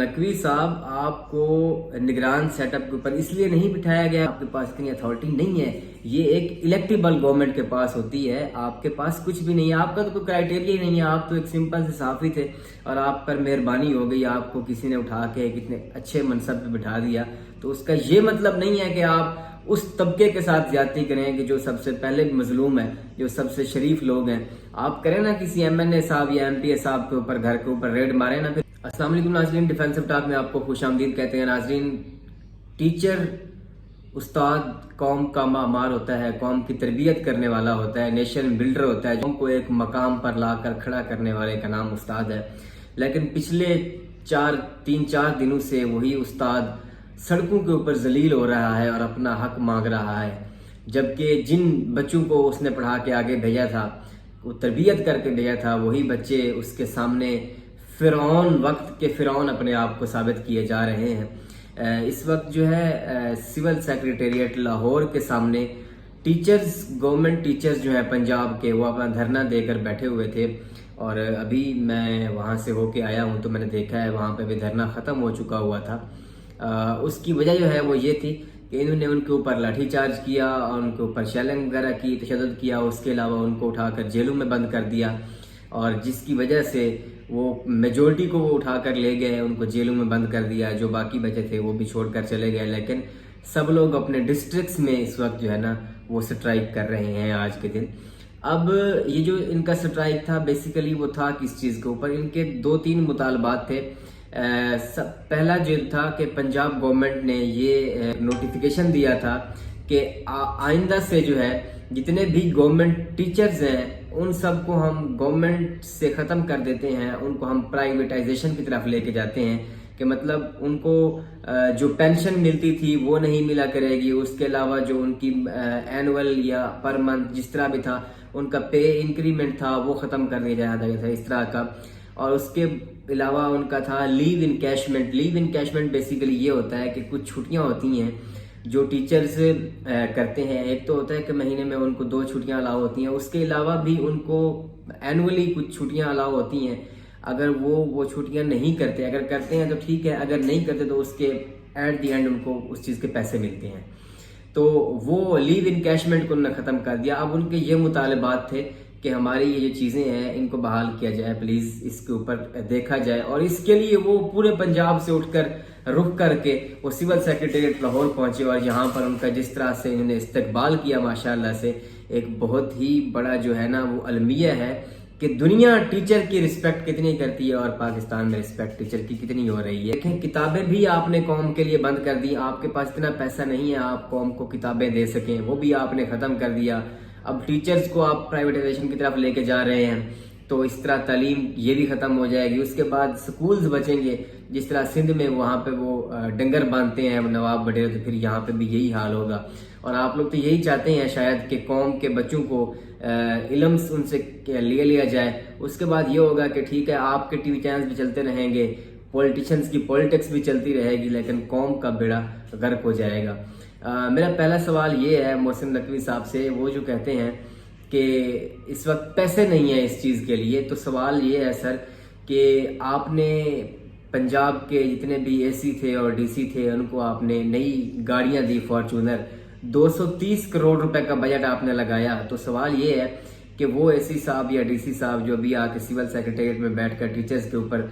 نقوی صاحب آپ کو نگران سیٹ اپ کے اوپر اس لیے نہیں بٹھایا گیا، آپ کے پاس اتنی اتھارٹی نہیں ہے. یہ ایک الیکٹیبل گورنمنٹ کے پاس ہوتی ہے، آپ کے پاس کچھ بھی نہیں ہے، آپ کا تو کوئی کرائٹیریا ہی نہیں ہے. آپ تو ایک سمپل سے صحافی تھے اور آپ پر مہربانی ہو گئی، آپ کو کسی نے اٹھا کے کتنے اچھے منصب پہ بٹھا دیا. تو اس کا یہ مطلب نہیں ہے کہ آپ اس طبقے کے ساتھ زیادتی کریں کہ جو سب سے پہلے مظلوم ہے، جو سب سے شریف لوگ ہیں. آپ کریں نا کسی ایم این اے صاحب یا ایم پی اے صاحب کے اوپر گھر کے اوپر ریڈ مارے نا. پھر السلام علیکم ناظرین، ڈیفینسو ٹاک میں آپ کو خوش آمدید کہتے ہیں. ناظرین، ٹیچر استاد قوم کا معمار ہوتا ہے، قوم کی تربیت کرنے والا ہوتا ہے، نیشن بلڈر ہوتا ہے، قوم کو ایک مقام پر لا کر کھڑا کرنے والے کا نام استاد ہے. لیکن پچھلے تین چار دنوں سے وہی استاد سڑکوں کے اوپر ذلیل ہو رہا ہے اور اپنا حق مانگ رہا ہے، جبکہ جن بچوں کو اس نے پڑھا کے آگے بھیجا تھا، وہ تربیت کر کے بھیجا تھا، وہی بچے اس کے سامنے فرعون، وقت کے فرعون اپنے آپ کو ثابت کیے جا رہے ہیں. اس وقت جو ہے سول سیکریٹریٹ لاہور کے سامنے ٹیچرز، گورنمنٹ ٹیچرز جو ہیں پنجاب کے، وہ اپنا دھرنا دے کر بیٹھے ہوئے تھے. اور ابھی میں وہاں سے ہو کے آیا ہوں تو میں نے دیکھا ہے وہاں پہ بھی دھرنا ختم ہو چکا ہوا تھا. اس کی وجہ جو ہے وہ یہ تھی کہ انہوں نے ان کے اوپر لاٹھی چارج کیا اور ان کے اوپر شیلنگ وغیرہ کی، تشدد کیا. اس کے علاوہ ان کو اٹھا کر جیلوں میں بند کر دیا، اور جس کی وجہ سے وہ میجورٹی کو وہ اٹھا کر لے گئے، ان کو جیلوں میں بند کر دیا. جو باقی بچے تھے وہ بھی چھوڑ کر چلے گئے. لیکن سب لوگ اپنے ڈسٹرکٹس میں اس وقت جو ہے نا وہ سٹرائک کر رہے ہیں آج کے دن. اب یہ جو ان کا سٹرائک تھا بیسیکلی وہ تھا کس چیز کے اوپر؟ ان کے 2-3 مطالبات تھے. پہلا جو تھا کہ پنجاب گورنمنٹ نے یہ نوٹیفیکیشن دیا تھا کہ آئندہ سے جو ہے جتنے بھی گورنمنٹ ٹیچرز ہیں ان سب کو ہم گورنمنٹ سے ختم کر دیتے ہیں، ان کو ہم پرائیویٹائزیشن کی طرف لے کے جاتے ہیں. کہ مطلب ان کو جو پینشن ملتی تھی وہ نہیں ملا کرے گی، اس کے علاوہ جو ان کی اینول یا پر منتھ جس طرح بھی تھا ان کا پے انکریمنٹ تھا وہ ختم کر دیا جاتا تھا اس طرح کا. اور اس کے علاوہ ان کا تھا لیو انکیشمنٹ. لیو انکیشمنٹ بیسیکلی یہ ہوتا ہے کہ کچھ چھٹیاں ہوتی ہیں جو ٹیچرز کرتے ہیں. ایک تو ہوتا ہے کہ مہینے میں ان کو 2 چھٹیاں الاؤ ہوتی ہیں، اس کے علاوہ بھی ان کو اینولی کچھ چھٹیاں الاؤ ہوتی ہیں. اگر وہ چھٹیاں نہیں کرتے، اگر کرتے ہیں تو ٹھیک ہے، اگر نہیں کرتے تو اس کے ایٹ دی اینڈ ان کو اس چیز کے پیسے ملتے ہیں. تو وہ لیو انکیشمنٹ کو انہوں نے ختم کر دیا. اب ان کے یہ مطالبات تھے کہ ہماری یہ جو چیزیں ہیں ان کو بحال کیا جائے، پلیز اس کے اوپر دیکھا جائے. اور اس کے لیے وہ پورے پنجاب سے اٹھ کر رخ کر کے وہ سول سیکریٹریٹ لاہور پہنچے، اور یہاں پر ان کا جس طرح سے انہوں نے استقبال کیا ماشاءاللہ سے، ایک بہت ہی بڑا جو ہے نا وہ المیہ ہے کہ دنیا ٹیچر کی رسپیکٹ کتنی کرتی ہے اور پاکستان میں رسپیکٹ ٹیچر کی کتنی ہو رہی ہے. دیکھیں، کتابیں بھی آپ نے قوم کے لیے بند کر دی. آپ کے پاس اتنا پیسہ نہیں ہے آپ قوم کو کتابیں دے سکیں، وہ بھی آپ نے ختم کر دیا. اب ٹیچرز کو آپ پرائیویٹائزیشن کی طرف لے کے جا رہے ہیں تو اس طرح تعلیم یہ بھی ختم ہو جائے گی. اس کے بعد سکولز بچیں گے، جس طرح سندھ میں وہاں پہ وہ ڈنگر باندھتے ہیں نواب وڈیر، تو پھر یہاں پہ بھی یہی حال ہوگا. اور آپ لوگ تو یہی چاہتے ہیں شاید کہ قوم کے بچوں کو علم ان سے لیا جائے. اس کے بعد یہ ہوگا کہ ٹھیک ہے آپ کے ٹی وی چینلز بھی چلتے رہیں گے، پولیٹیشنز کی پولیٹکس بھی چلتی رہے گی، لیکن قوم کا بیڑا غرق ہو جائے گا. میرا پہلا سوال یہ ہے محسن نقوی صاحب سے، وہ جو کہتے ہیں کہ اس وقت پیسے نہیں ہیں اس چیز کے لیے، تو سوال یہ ہے سر کہ آپ نے پنجاب کے جتنے بھی اے سی تھے اور ڈی سی تھے ان کو آپ نے نئی گاڑیاں دی، فارچونر 230 کروڑ روپے کا بجٹ آپ نے لگایا. تو سوال یہ ہے کہ وہ اے سی صاحب یا ڈی سی صاحب جو بھی آ کے سول سیکریٹریٹ میں بیٹھ کر ٹیچرز کے اوپر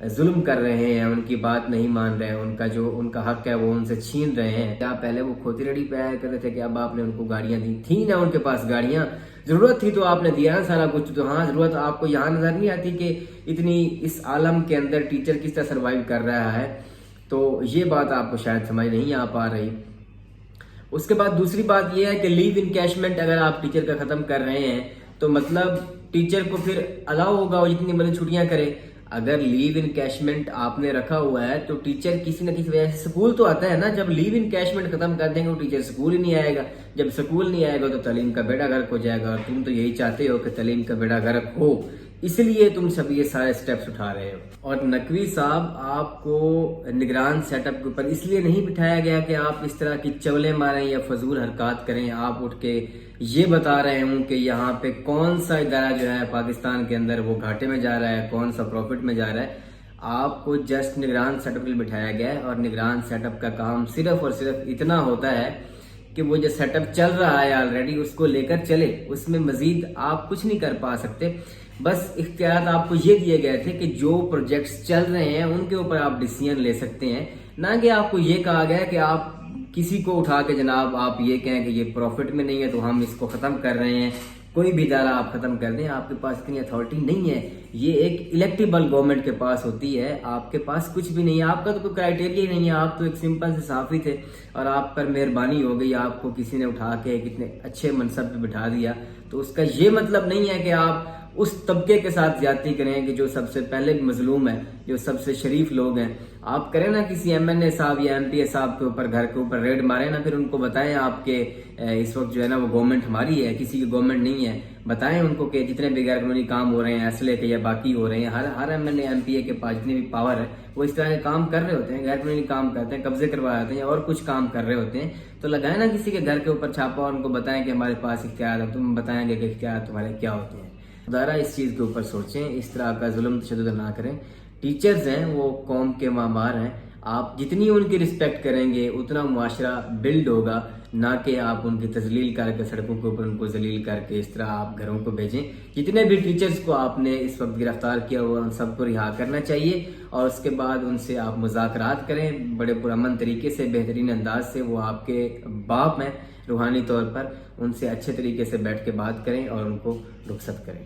ظلم کر رہے ہیں، ان کی بات نہیں مان رہے ہیں، ان کا حق ہے وہ ان سے چھین رہے ہیں. کیا پہلے وہ کھوتی ریڈی پہ آیا کرتے تھے کہ اب آپ نے ان کو گاڑیاں دی؟ تھیں نا ان کے پاس گاڑیاں، ضرورت تھی تو آپ نے دیا نا سارا کچھ. تو ہاں ضرورت آپ کو یہاں نظر نہیں آتی کہ اتنی اس عالم کے اندر ٹیچر کس طرح سروائیو کر رہا ہے؟ تو یہ بات آپ کو شاید سمجھ نہیں آ پا رہی. اس کے بعد دوسری بات یہ ہے کہ لیو انکیشمنٹ اگر آپ ٹیچر کا ختم کر رہے ہیں تو مطلب ٹیچر کو پھر الاؤ ہوگا وہ جتنی مرضی چھٹیاں کرے. اگر لیو انکیشمنٹ آپ نے رکھا ہوا ہے تو ٹیچر کسی نہ کسی وجہ سے سکول تو آتا ہے نا. جب لیو انکیشمنٹ ختم کر دیں گے وہ ٹیچر سکول ہی نہیں آئے گا. جب سکول نہیں آئے گا تو تعلیم کا بیڑا غرق ہو جائے گا، اور تم تو یہی چاہتے ہو کہ تعلیم کا بیڑا غرق ہو، اس لیے تم سب یہ سارے سٹیپس اٹھا رہے ہو. اور نقوی صاحب آپ کو نگران سیٹ اپ کے اوپر اس لیے نہیں بٹھایا گیا کہ آپ اس طرح کی چولے ماریں یا فضول حرکات کریں. آپ اٹھ کے یہ بتا رہے ہوں کہ یہاں پہ کون سا ادارہ جو ہے پاکستان کے اندر وہ گھاٹے میں جا رہا ہے، کون سا پروفٹ میں جا رہا ہے. آپ کو جسٹ نگران سیٹ اپ کے لیے بٹھایا گیا ہے، اور نگران سیٹ اپ کا کام صرف اور صرف اتنا ہوتا ہے کہ وہ جو سیٹ اپ چل رہا ہے آلریڈی اس کو لے کر چلے، اس میں مزید آپ کچھ نہیں کر پا سکتے۔ بس اختیارات آپ کو یہ دیے گئے تھے کہ جو پروجیکٹس چل رہے ہیں ان کے اوپر آپ ڈیسیژن لے سکتے ہیں، نہ کہ آپ کو یہ کہا گیا کہ آپ کسی کو اٹھا کے جناب آپ یہ کہیں کہ یہ پروفٹ میں نہیں ہے تو ہم اس کو ختم کر رہے ہیں۔ کوئی بھی ادارہ آپ ختم کر دیں، آپ کے پاس اتنی اتھارٹی نہیں ہے۔ یہ ایک الیکٹیبل گورنمنٹ کے پاس ہوتی ہے، آپ کے پاس کچھ بھی نہیں ہے، آپ کا تو کوئی کرائٹیریا ہی نہیں ہے، آپ تو ایک سمپل سے صحافی تھے اور آپ پر مہربانی ہو گئی، آپ کو کسی نے اٹھا کے کتنے اچھے منصب پہ بٹھا دیا، تو اس کا یہ مطلب نہیں ہے کہ آپ اس طبقے کے ساتھ زیادتی کریں کہ جو سب سے پہلے مظلوم ہے، جو سب سے شریف لوگ ہیں۔ آپ کریں نا کسی ایم این اے صاحب یا ایم پی اے صاحب کے اوپر گھر کے اوپر ریڈ ماریں نا، پھر ان کو بتائیں آپ کے اس وقت جو ہے نا وہ گورنمنٹ ہماری ہے، کسی کی گورنمنٹ نہیں ہے، بتائیں ان کو کہ جتنے بھی غیر قانونی کام ہو رہے ہیں اسلحے کے یا باقی ہو رہے ہیں، ہر M N A M P A کے پاس جتنی بھی پاور ہے وہ اس طرح کے کام کر رہے ہوتے ہیں، غیر قانونی کام کرتے ہیں، قبضے کروا دیتے ہیں اور کچھ کام کر رہے ہوتے ہیں، تو لگائیں نا کسی کے گھر کے اوپر چھاپا اور ان کو بتائیں کہ ہمارے پاس اختیار ہے، تم بتائیں گے کہ اختیار تمہارے کیا ہوتے ہیں۔ ادارہ اس چیز کے اوپر سوچیں، اس طرح کا ظلم تشدد نہ کریں۔ ٹیچرز ہیں وہ قوم کے معمار ہیں، آپ جتنی ان کی رسپیکٹ کریں گے اتنا معاشرہ بلڈ ہوگا، نہ کہ آپ ان کی تذلیل کر کے سڑکوں کے اوپر ان کو ذلیل کر کے اس طرح آپ گھروں کو بھیجیں۔ جتنے بھی ٹیچرز کو آپ نے اس وقت گرفتار کیا ہوا ان سب کو رہا کرنا چاہیے، اور اس کے بعد ان سے آپ مذاکرات کریں بڑے پرامن طریقے سے، بہترین انداز سے۔ وہ آپ کے باپ ہیں روحانی طور پر، ان سے اچھے طریقے سے بیٹھ کے بات کریں اور ان کو رخصت کریں۔